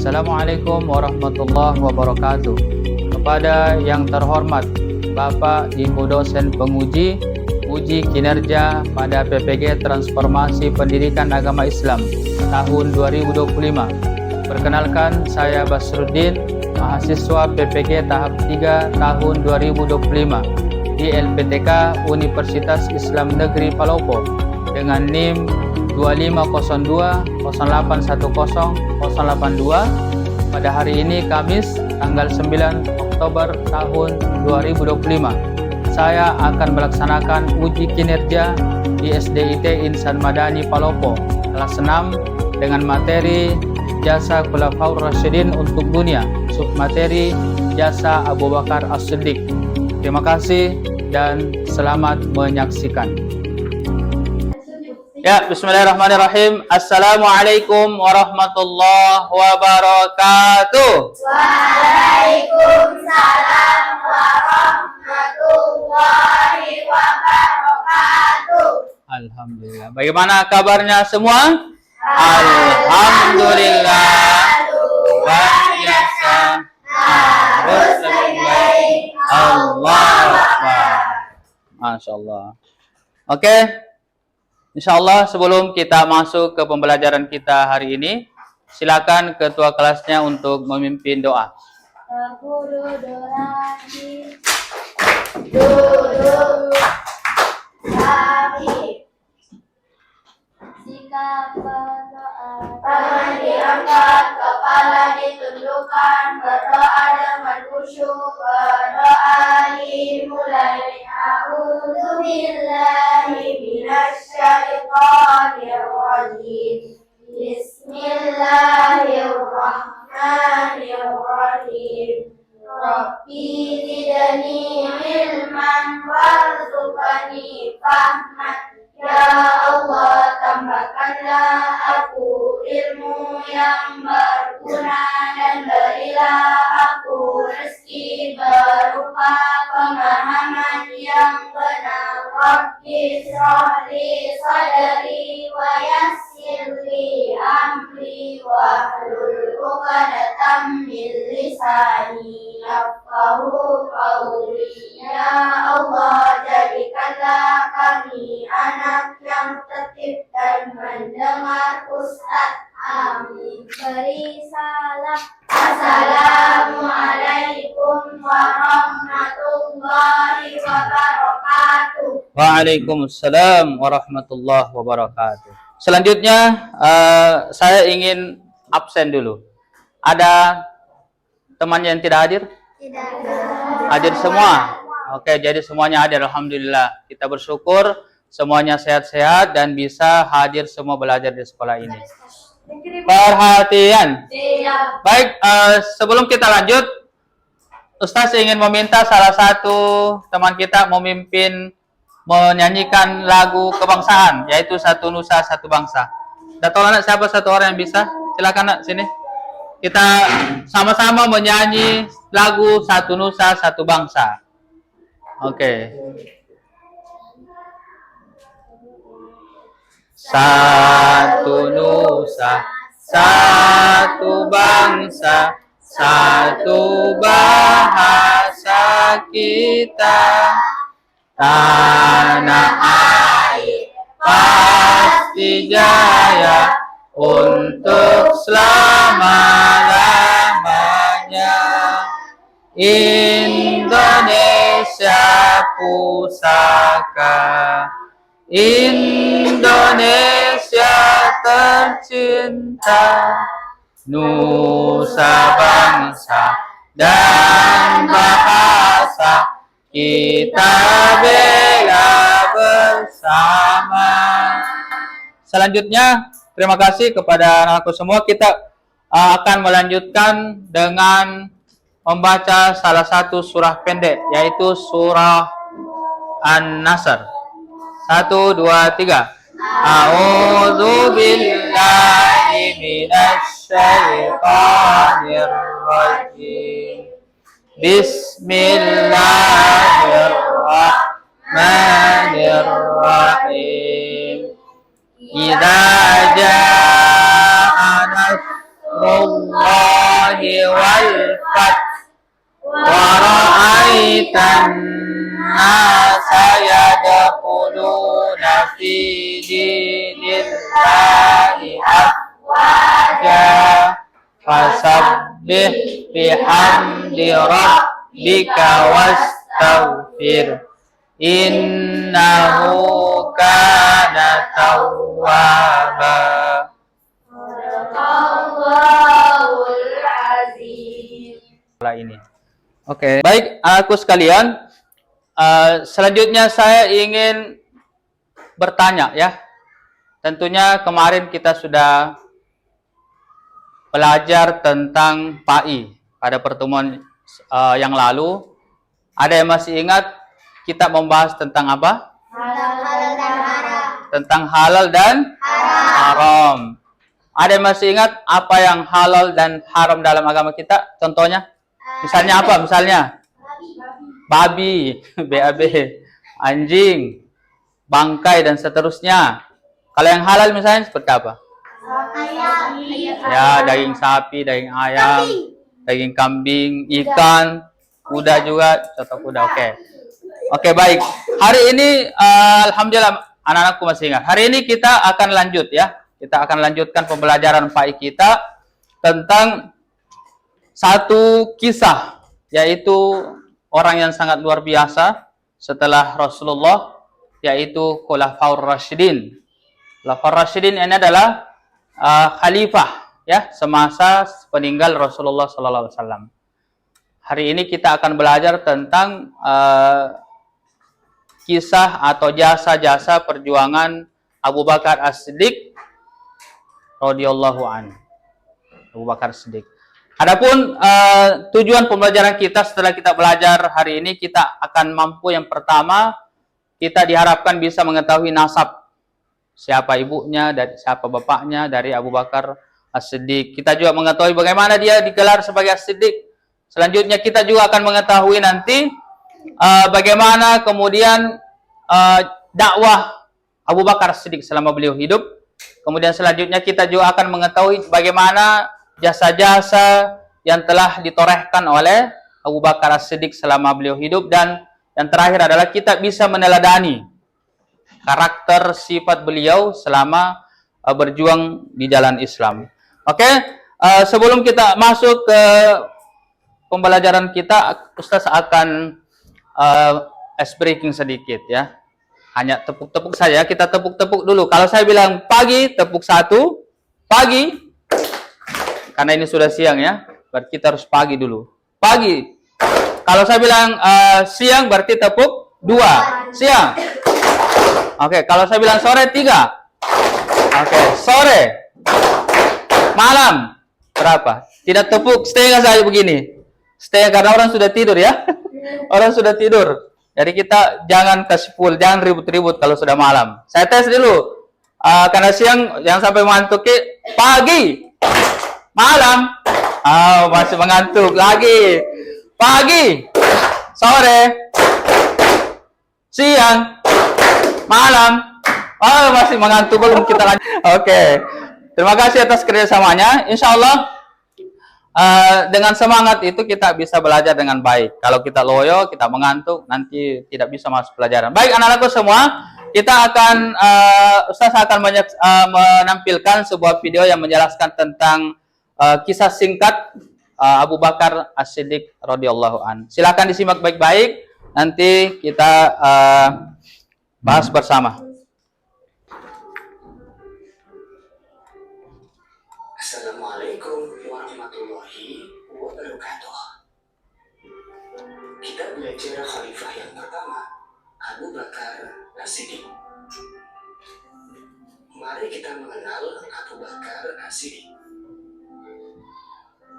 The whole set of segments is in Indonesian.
Assalamualaikum warahmatullahi wabarakatuh. Kepada yang terhormat Bapak Ibu dosen penguji, uji kinerja pada PPG Transformasi Pendidikan Agama Islam tahun 2025. Perkenalkan, saya Basruddin, mahasiswa PPG tahap 3 tahun 2025 di LPTK Universitas Islam Negeri Palopo dengan NIM 2502081082 pada hari ini Kamis tanggal 9 Oktober tahun 2025. Saya akan melaksanakan uji kinerja di SDIT Insan Madani Palopo kelas 6 dengan materi Jasa Khulafaur Rasyidin untuk dunia, submateri Jasa Abu Bakar As-Siddiq. Terima kasih dan selamat menyaksikan. Ya, bismillahirrahmanirrahim. Assalamualaikum warahmatullahi wabarakatuh. Waalaikumsalam warahmatullahi wabarakatuh. Alhamdulillah. Bagaimana kabarnya semua? Alhamdulillah. Luar biasa. Harus lebih baik. Allahu Akbar. Masya Allah. Oke. Insyaallah sebelum kita masuk ke pembelajaran kita hari ini, silakan ketua kelasnya untuk memimpin doa. Duduk. Rapi. Sikap berdoa. Tangan diangkat, kepala ditundukkan, berdoa dengan khusyuk. Berdoa dimulai. A'udzubillahi minasyaitonir rajim. Bismillahirrahmanirrahim. Rabbi zidni ilman warzuqni fahman. Ya Allah, tambahkanlah aku ilmu yang berguna dan berilah aku rezeki berupa pemahaman yang benar. Rabbi shrah li sadri wa yassir li amri wahlul 'uqdatam min lisani yafqahu qawli. Ya Allah, jadikanlah kami anak yang tertib dan mendengar Ustaz. Amin. Beri salam. Assalamualaikum warahmatullahi wabarakatuh. Waalaikumsalam warahmatullahi wabarakatuh. Selanjutnya saya ingin absen dulu. Ada teman yang tidak hadir? Tidak. Hadir semua? Oke, jadi semuanya hadir. Alhamdulillah. Kita bersyukur semuanya sehat-sehat dan bisa hadir semua belajar di sekolah ini. Perhatian. Baik, sebelum kita lanjut, Ustaz ingin meminta salah satu teman kita memimpin menyanyikan lagu kebangsaan, yaitu Satu Nusa Satu Bangsa. Dah tahu anak siapa satu orang yang bisa? Silakan nak sini. Kita sama-sama menyanyi lagu Satu Nusa Satu Bangsa. Oke. Satu nusa, satu bangsa, satu bahasa kita. Tanah air pasti jaya untuk selama-lamanya. Indonesia pusaka, Indonesia tercinta, nusa bangsa dan bahasa kita bela bersama. Selanjutnya, terima kasih kepada anakku semua. Kita akan melanjutkan dengan membaca salah satu surah pendek, yaitu surah An-Nasr. 1, 2, 3. A'udzu billahi minasy syaithanir rajim. Bismillahirrahmanirrahim. Idza jaa nasrullah nasa yadkhuluna fi dinillahi afwaja fasabbih bihamdi rabbika wastaghfir innahu kana tawwaba. Allahul Azim. Ini. Oke, baik anakku sekalian. Selanjutnya saya ingin bertanya ya. Tentunya kemarin kita sudah belajar tentang PAI pada pertemuan yang lalu. Ada yang masih ingat kita membahas tentang apa? Halal dan haram. Tentang halal dan haram. Ada yang masih ingat apa yang halal dan haram dalam agama kita? Contohnya? Misalnya apa? Misalnya? Babi, BAB, anjing, bangkai, dan seterusnya. Kalau yang halal misalnya seperti apa? Ayam. Ya, daging sapi, daging ayam, daging kambing, ikan, kuda juga, contoh kuda. Oke, baik. Hari ini, alhamdulillah, anak-anakku masih ingat. Hari ini kita akan lanjut ya. Kita akan lanjutkan pembelajaran PAI kita tentang satu kisah, yaitu orang yang sangat luar biasa setelah Rasulullah, yaitu Khulafaur Rasyidin. Khulafaur Rasyidin ini adalah khalifah ya semasa peninggal Rasulullah sallallahu alaihi wasallam. Hari ini kita akan belajar tentang kisah atau jasa-jasa perjuangan Abu Bakar As-Siddiq radhiyallahu anhu. Abu Bakar As-Siddiq. Adapun tujuan pembelajaran kita setelah kita belajar hari ini, kita akan mampu yang pertama, kita diharapkan bisa mengetahui nasab. Siapa ibunya, dari siapa bapaknya dari Abu Bakar As-Siddiq. Kita juga mengetahui bagaimana dia digelar sebagai As-Siddiq. Selanjutnya kita juga akan mengetahui nanti bagaimana kemudian dakwah Abu Bakar As-Siddiq selama beliau hidup. Kemudian selanjutnya kita juga akan mengetahui bagaimana jasa-jasa yang telah ditorehkan oleh Abu Bakar As-Siddiq selama beliau hidup. Dan yang terakhir adalah kita bisa meneladani karakter sifat beliau selama berjuang di jalan Islam. Sebelum kita masuk ke pembelajaran kita, Ustaz akan ice breaking sedikit ya. Hanya tepuk-tepuk saja, kita tepuk-tepuk dulu. Kalau saya bilang pagi, tepuk satu, pagi. Karena ini sudah siang ya, berarti kita harus pagi dulu. Pagi. Kalau saya bilang siang, berarti tepuk dua, siang. Kalau saya bilang sore, tiga. Sore. Malam, berapa? Tidak tepuk, setengah saja begini. Setengah karena orang sudah tidur ya. Orang sudah tidur. Jadi kita jangan kasih full, jangan ribut-ribut kalau sudah malam. Saya tes dulu. Karena siang jangan sampai mengantuk. Pagi. Malam. Masih mengantuk lagi. Pagi. Sore. Siang. Malam. Masih mengantuk, belum kita lanjut. Terima kasih atas kerjasamanya. Insya Allah dengan semangat itu kita bisa belajar dengan baik. Kalau kita loyo, kita mengantuk, nanti tidak bisa masuk pelajaran. Baik anak-anakku semua, kita akan Ustaz akan menampilkan sebuah video yang menjelaskan tentang kisah singkat Abu Bakar As-Siddiq radhiyallahu an. Silakan disimak baik-baik, nanti kita bahas bersama. Assalamualaikum warahmatullahi wabarakatuh. Kita belajar khalifah yang pertama, Abu Bakar As-Siddiq. Mari kita mengenal Abu Bakar As-Siddiq.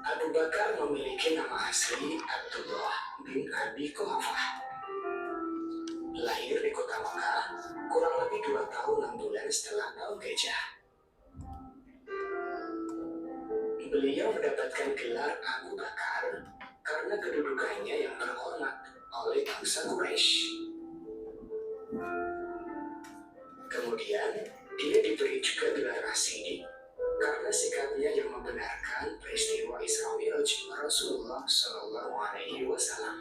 Abu Bakar memiliki nama asli Abdullah bin Abi Quhafah. Lahir di kota Makkah kurang lebih 2 tahun 6 bulan setelah tahun gajah. Beliau mendapatkan gelar Abu Bakar karena kedudukannya yang terhormat oleh bangsa Quraisy. Kemudian, dia diberi juga gelar As-Siddiq karena sikapnya yang membenarkan peristiwa Isra Mi'raj Rasulullah Shallallahu Alaihi Wasallam.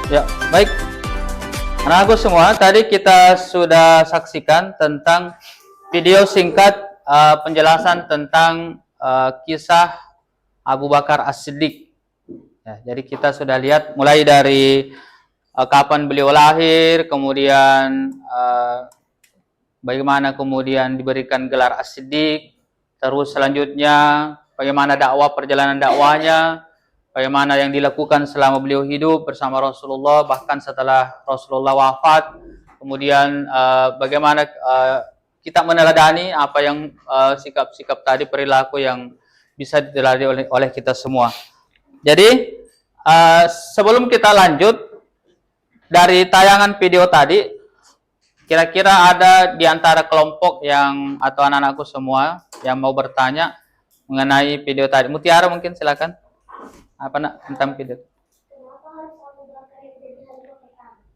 Ya, baik. Anak-anakku semua, tadi kita sudah saksikan tentang video singkat penjelasan tentang kisah Abu Bakar As-Siddiq. Ya, jadi kita sudah lihat mulai dari kapan beliau lahir, kemudian bagaimana kemudian diberikan gelar As-Siddiq, terus selanjutnya bagaimana perjalanan dakwahnya, bagaimana yang dilakukan selama beliau hidup bersama Rasulullah, bahkan setelah Rasulullah wafat, kemudian bagaimana kita meneladani apa yang sikap-sikap tadi, perilaku yang bisa diteladani oleh kita semua. Jadi sebelum kita lanjut dari tayangan video tadi, kira-kira ada di antara kelompok yang atau anak-anakku semua yang mau bertanya mengenai video tadi? Mutiara mungkin silakan. Apa nak tentang video?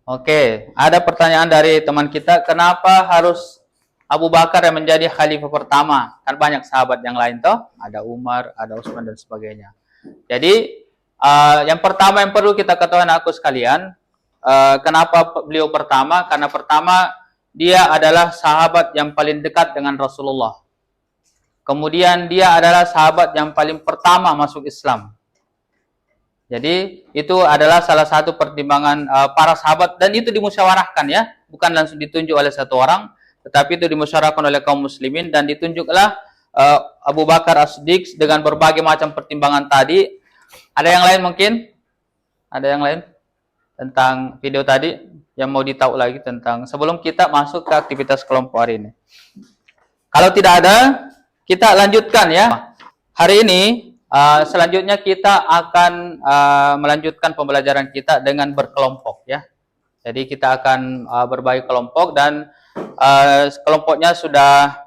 Oke, ada pertanyaan dari teman kita, kenapa harus Abu Bakar yang menjadi khalifah pertama? Kan banyak sahabat yang lain toh, ada Umar, ada Utsman dan sebagainya. Jadi yang pertama yang perlu kita ketahui anakku sekalian, kenapa beliau pertama? Karena pertama dia adalah sahabat yang paling dekat dengan Rasulullah. Kemudian dia adalah sahabat yang paling pertama masuk Islam. Jadi itu adalah salah satu pertimbangan para sahabat, dan itu dimusyawarahkan ya, bukan langsung ditunjuk oleh satu orang, tetapi itu dimusyawarahkan oleh kaum muslimin dan ditunjuklah Abu Bakar As-Siddiq dengan berbagai macam pertimbangan tadi. Ada yang lain mungkin? Ada yang lain tentang video tadi yang mau ditahu lagi tentang sebelum kita masuk ke aktivitas kelompok hari ini? Kalau tidak ada, kita lanjutkan ya. Hari ini selanjutnya kita akan melanjutkan pembelajaran kita dengan berkelompok ya. Jadi kita akan berbagi kelompok dan kelompoknya sudah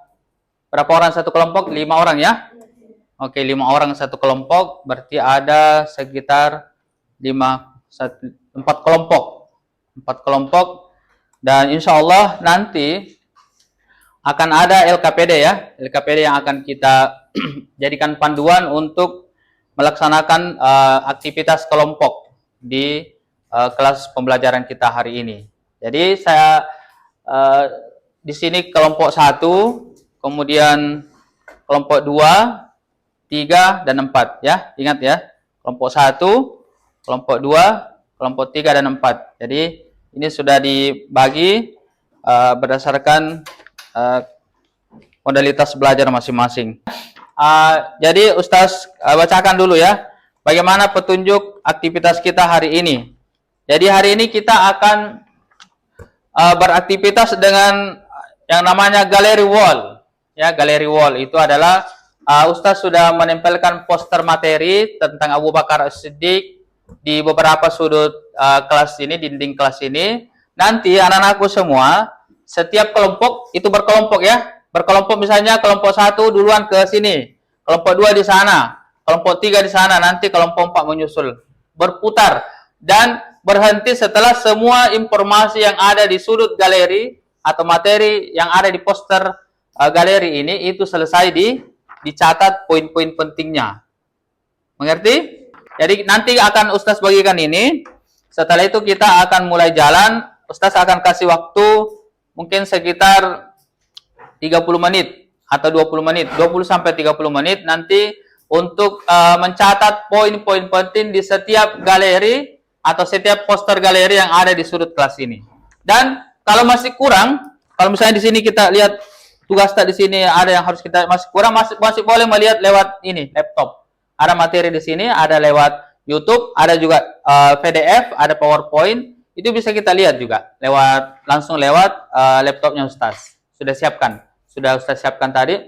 berapa orang satu kelompok? 5 orang ya. Oke, 5 orang satu kelompok, berarti ada sekitar 4 kelompok. 4 kelompok, dan insya Allah nanti akan ada LKPD ya. LKPD yang akan kita jadikan panduan untuk melaksanakan aktivitas kelompok di kelas pembelajaran kita hari ini. Jadi saya di sini kelompok 1, kemudian kelompok 2, 3 dan 4 ya. Ingat ya. Kelompok 1, kelompok 2, kelompok 3 dan 4. Jadi ini sudah dibagi berdasarkan modalitas belajar masing-masing. Jadi Ustaz bacakan dulu ya, bagaimana petunjuk aktivitas kita hari ini. Jadi hari ini kita akan beraktivitas dengan yang namanya galeri wall. Ya, galeri wall itu adalah Ustaz sudah menempelkan poster materi tentang Abu Bakar As-Siddiq di beberapa sudut kelas ini, dinding kelas ini. Nanti anak-anakku semua, setiap kelompok itu berkelompok ya. Berkelompok misalnya kelompok 1 duluan ke sini, kelompok 2 di sana, kelompok 3 di sana, nanti kelompok 4 menyusul. Berputar dan berhenti setelah semua informasi yang ada di sudut galeri atau materi yang ada di poster galeri ini itu selesai dicatat poin-poin pentingnya. Mengerti? Jadi nanti akan Ustaz bagikan ini. Setelah itu kita akan mulai jalan. Ustaz akan kasih waktu mungkin sekitar 30 menit atau 20 menit, 20 sampai 30 menit nanti untuk mencatat poin-poin penting di setiap galeri atau setiap poster galeri yang ada di sudut kelas ini. Dan kalau masih kurang, kalau misalnya di sini kita lihat tugas di sini ada yang harus kita masih kurang, masih boleh melihat lewat ini laptop. Ada materi di sini, ada lewat YouTube, ada juga PDF, ada PowerPoint. Itu bisa kita lihat juga langsung lewat laptopnya Ustaz. Sudah Ustaz siapkan tadi.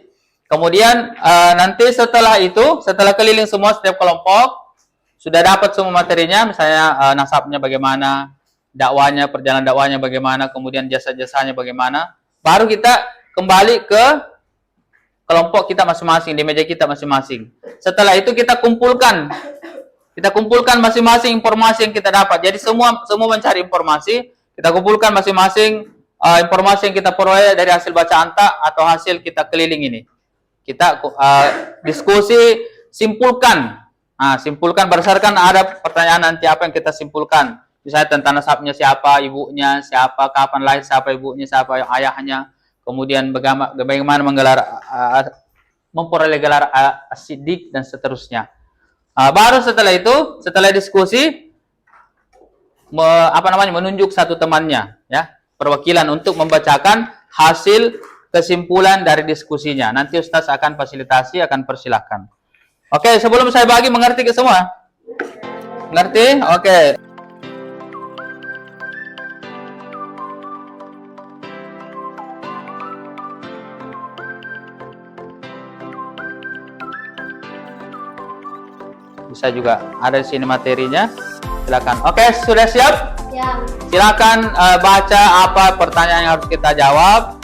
Kemudian nanti setelah itu, setelah keliling semua setiap kelompok, sudah dapat semua materinya, misalnya nasabnya bagaimana, dakwanya, perjalanan dakwanya bagaimana, kemudian jasa-jasanya bagaimana. Baru kita kembali ke kelompok kita masing-masing, di meja kita masing-masing. Setelah itu kita kumpulkan masing-masing informasi yang kita dapat. Jadi semua mencari informasi, kita kumpulkan masing-masing informasi yang kita peroleh dari hasil bacaan tak atau hasil kita keliling ini. Kita diskusi, simpulkan. Simpulkan berdasarkan ada pertanyaan nanti apa yang kita simpulkan. Misalnya tentang nasabnya siapa, ibunya siapa, kapan lahir, siapa ibunya, siapa ayahnya, kemudian bagaimana menggelar memperoleh gelar asidik dan seterusnya. Baru setelah itu, setelah diskusi, menunjuk satu temannya, ya, perwakilan untuk membacakan hasil kesimpulan dari diskusinya. Nanti Ustaz akan fasilitasi, akan persilahkan. Oke, sebelum saya bagi, mengerti ke semua? Mengerti? Oke. Bisa juga ada di sini materinya. Silakan. Oke, sudah siap? Siap. Silakan baca apa pertanyaan yang harus kita jawab.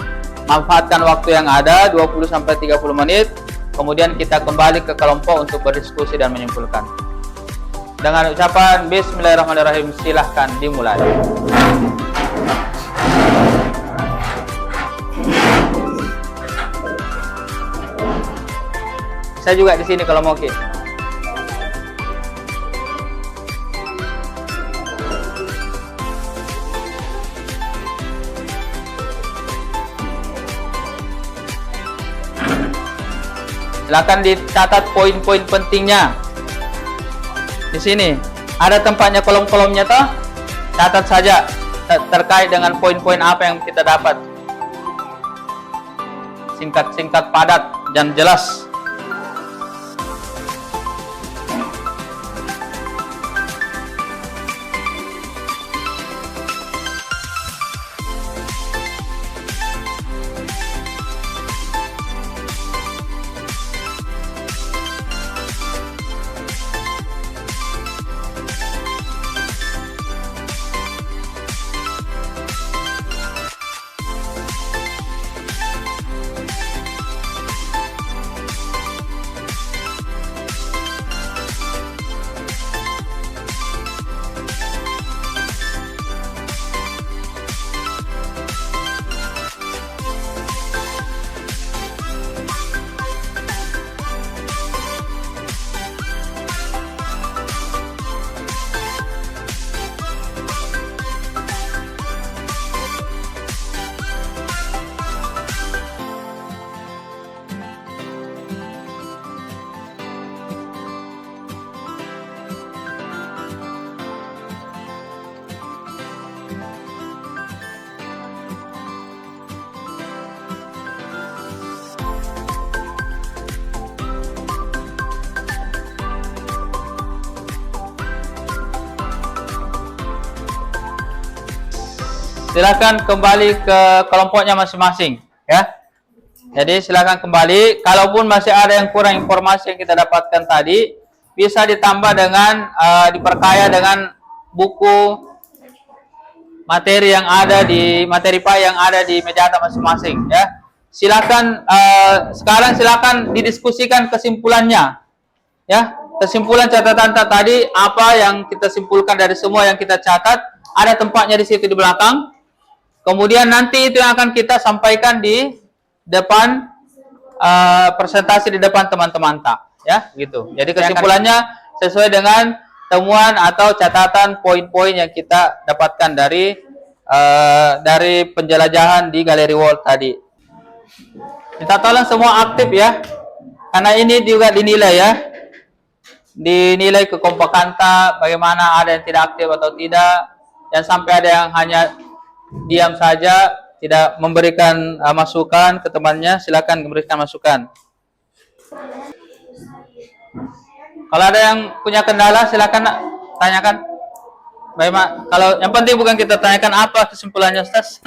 Manfaatkan waktu yang ada 20 sampai 30 menit. Kemudian kita kembali ke kelompok untuk berdiskusi dan menyimpulkan. Dengan ucapan Bismillahirrahmanirrahim, silahkan dimulai. Saya juga di sini kalau mau, Ki. Silakan dicatat poin-poin pentingnya. Di sini ada tempatnya kolom-kolomnya toh. Catat saja terkait dengan poin-poin apa yang kita dapat. Singkat-singkat, padat dan jelas. Silakan kembali ke kelompoknya masing-masing, ya. Jadi silakan kembali. Kalaupun masih ada yang kurang informasi yang kita dapatkan tadi, bisa ditambah dengan diperkaya dengan buku materi yang ada di materi yang ada di meja masing-masing, ya. Silakan sekarang silakan didiskusikan kesimpulannya, ya. Kesimpulan catatan tadi apa yang kita simpulkan dari semua yang kita catat, ada tempatnya di situ di belakang. Kemudian nanti itu yang akan kita sampaikan di depan presentasi di depan teman-teman ya, gitu. Jadi kesimpulannya sesuai dengan temuan atau catatan poin-poin yang kita dapatkan dari penjelajahan di Galeri World tadi. Minta tolong semua aktif ya, karena ini juga dinilai ya, dinilai kekompakan bagaimana ada yang tidak aktif atau tidak, dan sampai ada yang hanya diam saja, tidak memberikan masukan ke temannya. Silakan memberikan masukan. Kalau ada yang punya kendala, silakan tanyakan. Bagaimana? Kalau yang penting bukan kita tanyakan apa kesimpulannya, Ustaz.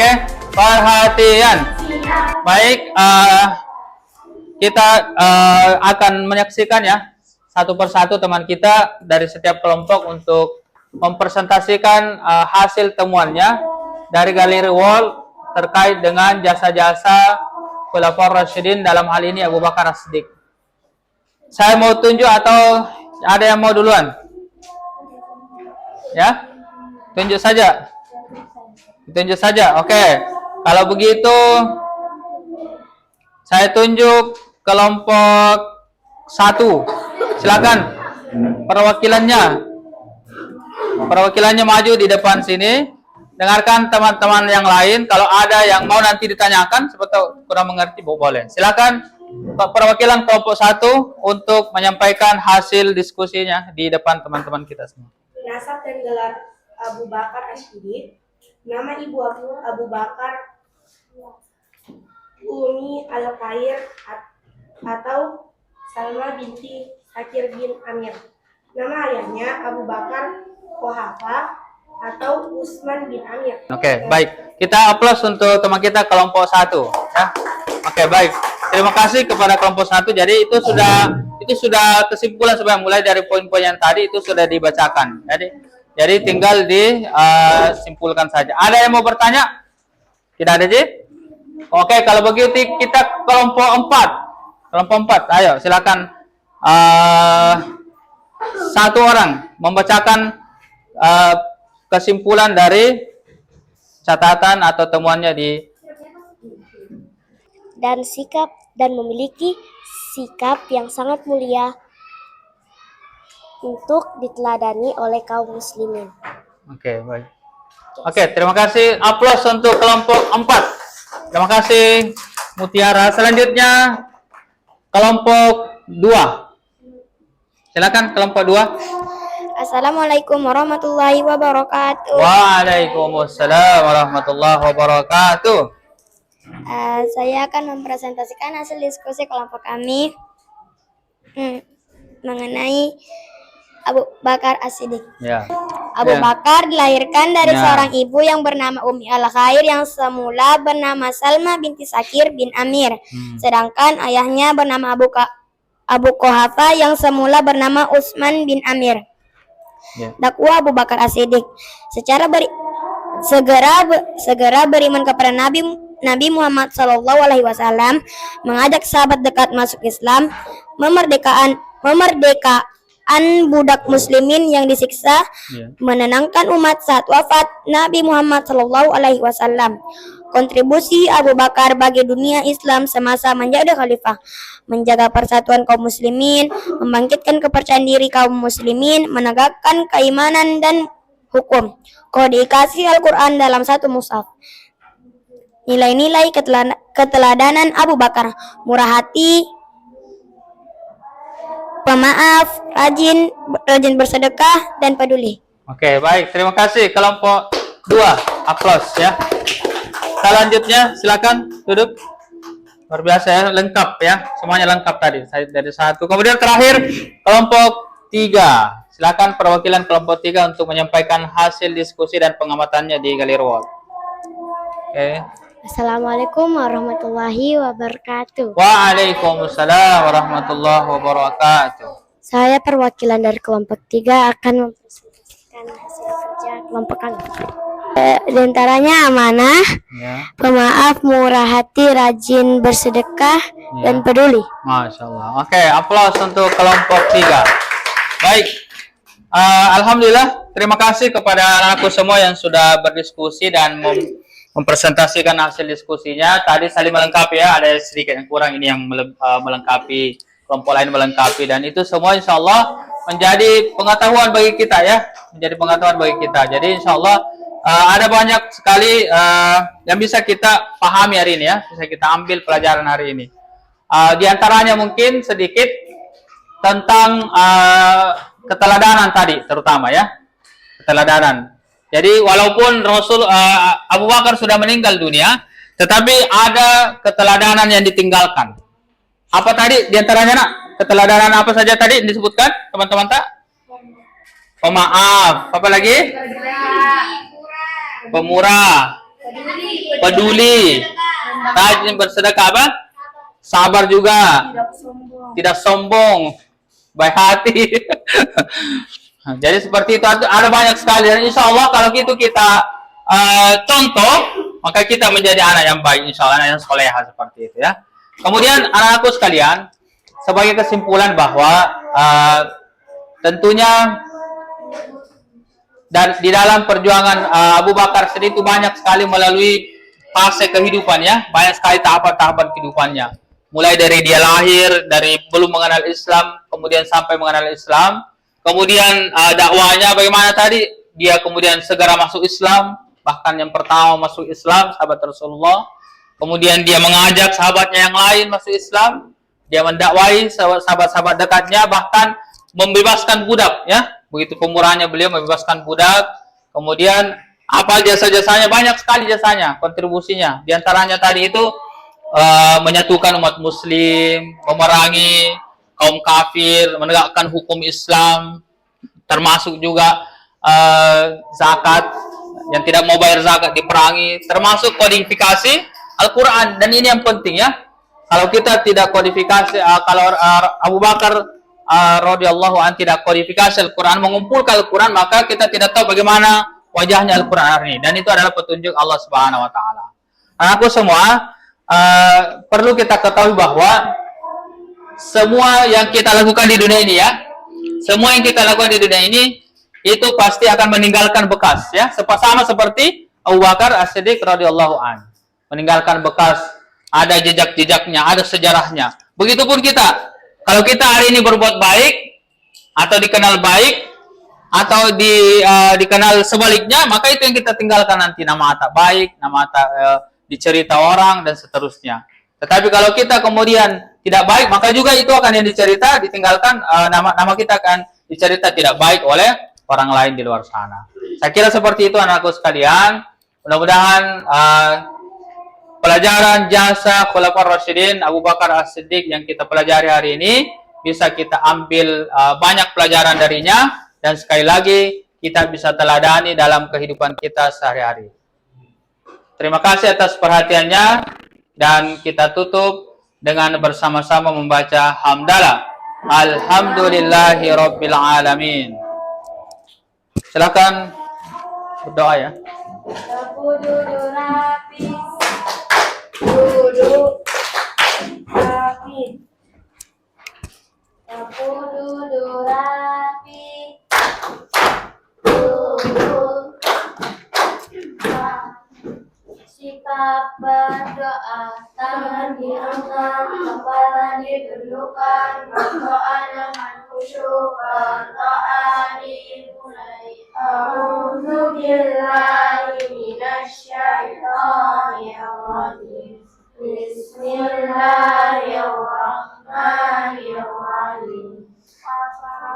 Oke, perhatian. Baik, kita akan menyaksikan ya satu persatu teman kita dari setiap kelompok untuk mempresentasikan hasil temuannya dari Galeri World terkait dengan jasa-jasa Khulafaur Rasyidin, dalam hal ini Abu Bakar As-Siddiq. Saya mau tunjuk atau ada yang mau duluan? Ya, tunjuk saja. Tunjuk saja. Oke. Kalau begitu, saya tunjuk kelompok 1. Silakan perwakilannya. Perwakilannya maju di depan sini. Dengarkan teman-teman yang lain. Kalau ada yang mau nanti ditanyakan, seperti kurang mengerti, boleh. Silakan perwakilan kelompok 1 untuk menyampaikan hasil diskusinya di depan teman-teman kita semua. Nasab dan gelar Abu Bakar As-Siddiq. Nama ibu Abu Bakar Umi Al-Khair atau Salma binti Sakir bin Amir. Nama ayahnya Abu Bakar Quhafa atau Utsman bin Amir. Oke, baik. Kita aplaus untuk teman kita kelompok 1. Ya. Oke, baik. Terima kasih kepada kelompok 1. Jadi itu sudah kesimpulan sebenarnya, mulai dari poin-poin yang tadi itu sudah dibacakan. Jadi tinggal disimpulkan saja. Ada yang mau bertanya? Tidak ada, Ji? Oke, kalau begitu kita kelompok 4. Kelompok 4, ayo silakan satu orang membacakan kesimpulan dari catatan atau temuannya dan memiliki sikap yang sangat mulia untuk diteladani oleh kaum muslimin. Oke, baik. Oke, terima kasih. Aplaus untuk kelompok 4. Terima kasih, Mutiara. Selanjutnya, kelompok 2. Silakan, kelompok 2. Assalamualaikum warahmatullahi wabarakatuh. Waalaikumsalam warahmatullahi wabarakatuh. Saya akan mempresentasikan hasil diskusi kelompok kami mengenai Abu Bakar As-Siddiq. Ya. Abu Bakar dilahirkan dari seorang ibu yang bernama Umi Al-Khair yang semula bernama Salma binti Sakir bin Amir. Sedangkan ayahnya bernama Abu Quhafa yang semula bernama Utsman bin Amir. Dakwah Abu Bakar As-Siddiq segera beriman kepada Nabi Muhammad SAW, mengajak sahabat dekat masuk Islam, memerdekakan budak muslimin yang disiksa, menenangkan umat saat wafat Nabi Muhammad SAW. Kontribusi Abu Bakar bagi dunia Islam semasa menjadi khalifah: menjaga persatuan kaum muslimin, membangkitkan kepercayaan diri kaum muslimin, menegakkan keimanan dan hukum, kodifikasi Al-Quran dalam satu mushaf. Nilai-nilai keteladanan Abu Bakar: murah hati, pemaaf, rajin bersedekah, dan peduli. Oke, baik. Terima kasih kelompok 2. Aplaus ya. Selanjutnya silakan duduk. Luar biasa ya, lengkap ya. Semuanya lengkap tadi. Dari 1. Kemudian terakhir kelompok 3. Silakan perwakilan kelompok 3 untuk menyampaikan hasil diskusi dan pengamatannya di Galirwal. Oke. Assalamualaikum warahmatullahi wabarakatuh. Waalaikumsalam warahmatullahi wabarakatuh. Saya perwakilan dari kelompok 3 akan mempresentasikan hasil kerja kelompok kami. Di antaranya amanah, pemaaf, murah hati, rajin bersedekah, dan peduli. Masya Allah. Oke, aplaus untuk kelompok 3. Baik. Alhamdulillah, terima kasih kepada anak-anakku semua yang sudah berdiskusi dan mempresentasikan hasil diskusinya. Tadi saling melengkapi ya, ada sedikit yang kurang, ini yang melengkapi, kelompok lain melengkapi, dan itu semua insya Allah menjadi pengetahuan bagi kita ya, menjadi pengetahuan bagi kita. Jadi insya Allah ada banyak sekali yang bisa kita pahami hari ini ya, bisa kita ambil pelajaran hari ini. Di antaranya mungkin sedikit tentang keteladanan tadi, terutama ya, keteladanan. Jadi walaupun Abu Bakar sudah meninggal dunia, tetapi ada keteladanan yang ditinggalkan. Apa tadi di antaranya, nak? Keteladanan apa saja tadi disebutkan, teman-teman tak? Pemaaf. Apa lagi? Pemurah. Peduli. Rajin bersedekah apa? Sabar juga. Tidak sombong. Baik hati. Jadi seperti itu, ada banyak sekali, dan insya Allah kalau gitu kita contoh, maka kita menjadi anak yang baik, insya Allah, anak yang soleha seperti itu ya. Kemudian anak-anakku sekalian, sebagai kesimpulan bahwa tentunya dan di dalam perjuangan Abu Bakar Siddiq itu banyak sekali melalui fase kehidupan ya, banyak sekali tahapan-tahapan kehidupannya. Mulai dari dia lahir, dari belum mengenal Islam, kemudian sampai mengenal Islam, kemudian dakwahnya bagaimana tadi, dia kemudian segera masuk Islam, bahkan yang pertama masuk Islam, sahabat Rasulullah. Kemudian dia mengajak sahabatnya yang lain masuk Islam, dia mendakwai sahabat-sahabat dekatnya, bahkan membebaskan budak ya. Begitu pemurahnya beliau membebaskan budak. Kemudian apa jasa-jasanya, banyak sekali jasanya, kontribusinya. Di antaranya tadi itu menyatukan umat muslim, memerangi kaum kafir, menegakkan hukum Islam, termasuk juga zakat, yang tidak mau bayar zakat diperangi, termasuk kodifikasi Al-Quran. Dan ini yang penting ya, kalau kita tidak kodifikasi, kalau Abu Bakar radhiyallahu anhu tidak kodifikasi Al-Quran, mengumpulkan Al-Quran, maka kita tidak tahu bagaimana wajahnya Al-Quran hari ini. Dan itu adalah petunjuk Allah Subhanahu Wa Taala. Anakku semua, perlu kita ketahui bahwa semua yang kita lakukan di dunia ini ya, semua yang kita lakukan di dunia ini itu pasti akan meninggalkan bekas ya, sama seperti Abu Bakar As-Siddiq radhiyallahu anhu meninggalkan bekas, ada jejak-jejaknya, ada sejarahnya. Begitupun kita, kalau kita hari ini berbuat baik atau dikenal baik atau dikenal sebaliknya, maka itu yang kita tinggalkan nanti, nama tak baik, nama tak dicerita orang dan seterusnya. Tetapi kalau kita kemudian tidak baik, maka juga itu akan yang dicerita, ditinggalkan, nama kita akan dicerita tidak baik oleh orang lain di luar sana. Saya kira seperti itu anakku sekalian. Mudah-mudahan pelajaran jasa Khulafaur Rasyidin Abu Bakar As-Siddiq yang kita pelajari hari ini bisa kita ambil banyak pelajaran darinya, dan sekali lagi kita bisa teladani dalam kehidupan kita sehari-hari. Terima kasih atas perhatiannya, dan kita tutup dengan bersama-sama membaca hamdalah. Alhamdulillahirabbil alamin. Silakan berdoa ya. Duduk rapi. Duduk rapi. Duduk rapi. Duduk sikap berdoa, tangan diangkat, kepala ditundukkan, berdoa dengan khusyuk, berdoa dimulai. A'udzu billahi minasyaitonir rajim. Bismillahirrahmanirrahim.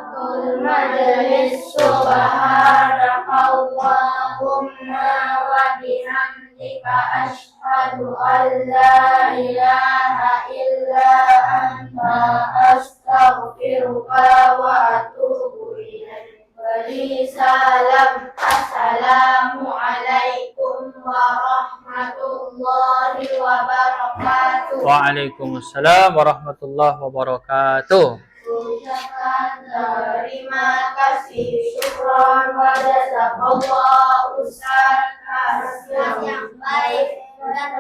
Al majlis subhanakallahumma wa bihamdika asyhadu an la ilaha illa anta astaghfiruka wa atubu ilaik. Beri salam, assalamu alaikum warahmatullahi wabarakatuh. Waalaikumsalam warahmatullahi wabarakatuh. Ucapkan terima kasih, syukron wa jazakallah Ustaz atas yang baik dan